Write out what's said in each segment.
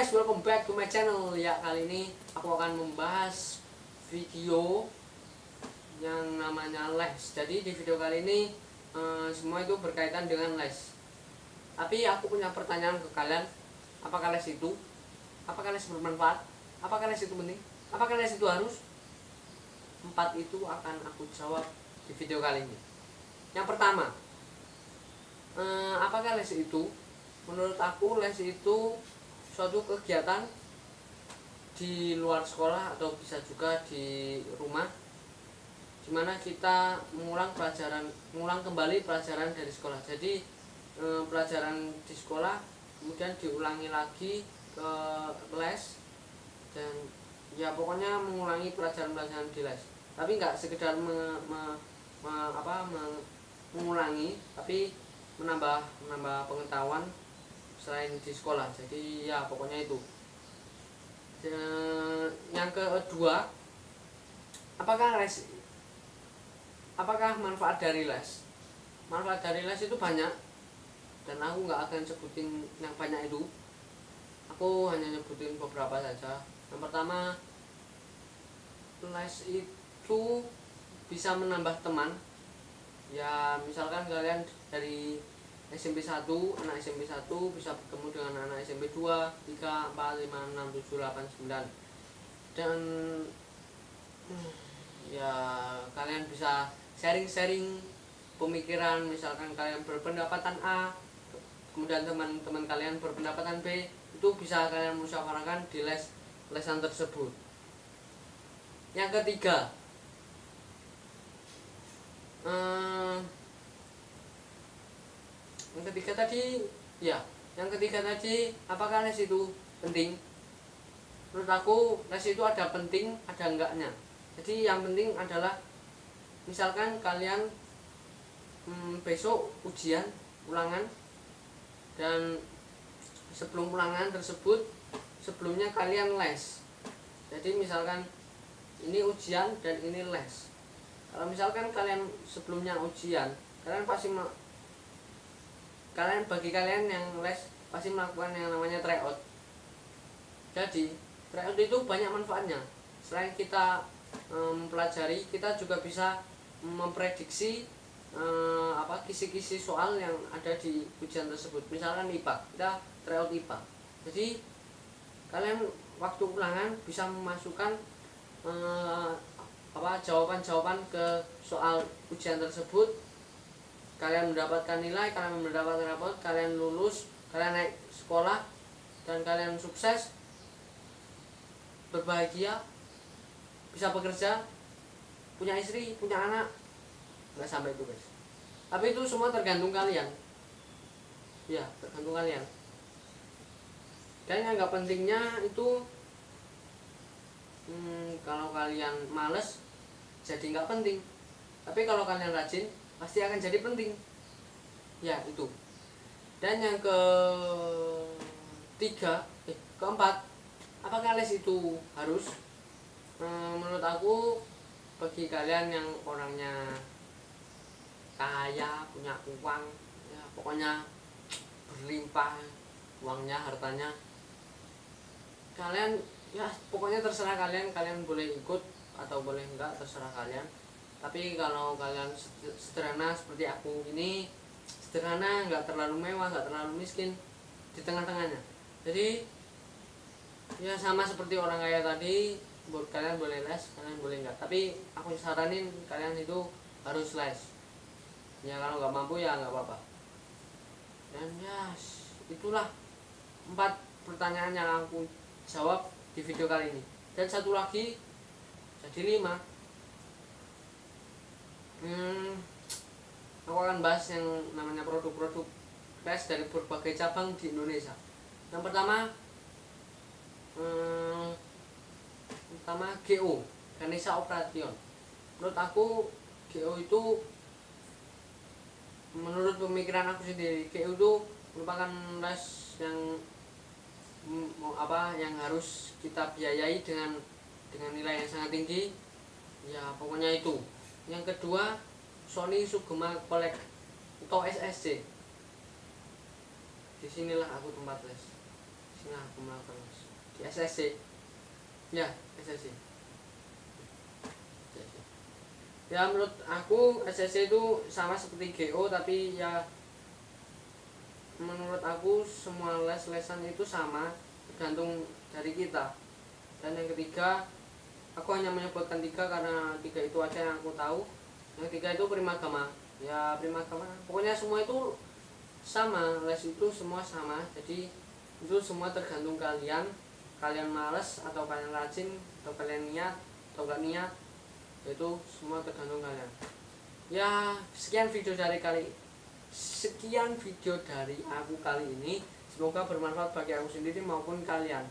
guys, welcome back to my channel. Ya, kali ini aku akan membahas video yang namanya les. Jadi di video kali ini semua itu berkaitan dengan les. Tapi aku punya pertanyaan ke kalian. Apakah les itu? Apakah les bermanfaat? Apakah les itu penting? Apakah les itu harus? 4 itu akan aku jawab di video kali ini. Yang pertama, apakah les itu? Menurut aku les itu suatu kegiatan di luar sekolah atau bisa juga di rumah, dimana kita mengulang kembali pelajaran dari sekolah. Jadi pelajaran di sekolah kemudian diulangi lagi ke les, dan ya pokoknya mengulangi pelajaran-pelajaran di les. Tapi nggak sekedar mengulangi, tapi menambah pengetahuan selain di sekolah. Jadi ya pokoknya itu. Yang kedua, apakah manfaat dari les? Manfaat dari les itu banyak, dan aku nggak akan sebutin yang banyak itu. Aku hanya nyebutin beberapa saja. Yang pertama, les itu bisa menambah teman. Ya misalkan kalian dari SMP 1, anak SMP 1 bisa bertemu dengan anak SMP 2, 3, 4, 5, 6, 7, 8, 9. Dan ya kalian bisa sharing-sharing pemikiran. Misalkan kalian berpendapatan A, kemudian teman-teman kalian berpendapatan B, itu bisa kalian musyawarahkan di lesan tersebut. Yang ketiga, yang ketiga tadi, apakah les itu penting? Menurut aku les itu ada penting, ada enggaknya. Jadi yang penting adalah misalkan kalian besok ujian ulangan, dan sebelum ulangan tersebut sebelumnya kalian les. Jadi misalkan ini ujian dan ini les. Kalau misalkan kalian sebelumnya ujian, bagi kalian yang les pasti melakukan yang namanya tryout. Jadi tryout itu banyak manfaatnya. Selain kita mempelajari, kita juga bisa memprediksi kisi-kisi soal yang ada di ujian tersebut. Misalkan IPA, kita tryout IPA. Jadi kalian waktu ulangan bisa memasukkan jawaban-jawaban ke soal ujian tersebut. Kalian mendapatkan nilai, kalian mendapatkan rapot, kalian lulus, kalian naik sekolah, dan kalian sukses, berbahagia, bisa bekerja, punya istri, punya anak. Nggak sampai itu guys, tapi itu semua tergantung kalian. Ya tergantung kalian. Dan yang nggak pentingnya itu kalau kalian males jadi nggak penting, tapi kalau kalian rajin pasti akan jadi penting. Ya itu. Dan yang keempat, apakah les itu harus? Menurut aku, bagi kalian yang orangnya kaya, punya uang, ya pokoknya berlimpah uangnya, hartanya, kalian ya pokoknya terserah kalian boleh ikut atau boleh enggak, terserah kalian. Tapi kalau kalian sederhana seperti aku ini, sederhana, nggak terlalu mewah, nggak terlalu miskin, di tengah-tengahnya. Jadi ya sama seperti orang kaya tadi, kalian boleh les, kalian boleh enggak. Tapi aku saranin kalian itu harus les. Ya kalau nggak mampu ya nggak apa-apa. Dan ya itulah 4 pertanyaan yang aku jawab di video kali ini. Dan satu lagi jadi 5. Aku akan bahas yang namanya produk-produk les dari berbagai cabang di Indonesia. Yang pertama, GO, Ganesha Operation. Menurut aku GO itu, menurut pemikiran aku sendiri, GO itu merupakan les yang harus kita biayai dengan nilai yang sangat tinggi. Ya pokoknya itu. Yang kedua, Sony Sugema Collect atau SSC. Disinilah aku tempat les. Nah, aku melakukan di SSC. Ya, SSC. Ya menurut aku SSC itu sama seperti GO, tapi ya menurut aku semua les-lesan itu sama, tergantung dari kita. Dan yang ketiga, aku hanya menyebutkan 3 karena 3 itu aja yang aku tahu. Yang 3 itu Primagama. Ya Primagama, pokoknya semua itu sama, les itu semua sama. Jadi itu semua tergantung kalian. Kalian malas atau kalian rajin, atau kalian niat atau gak niat, itu semua tergantung kalian. Ya sekian video dari aku kali ini. Semoga bermanfaat bagi aku sendiri maupun kalian.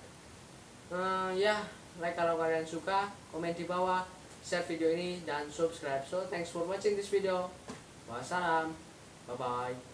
Ya, like kalau kalian suka, komen di bawah, share video ini dan subscribe. So thanks for watching this video. Wassalam, bye bye.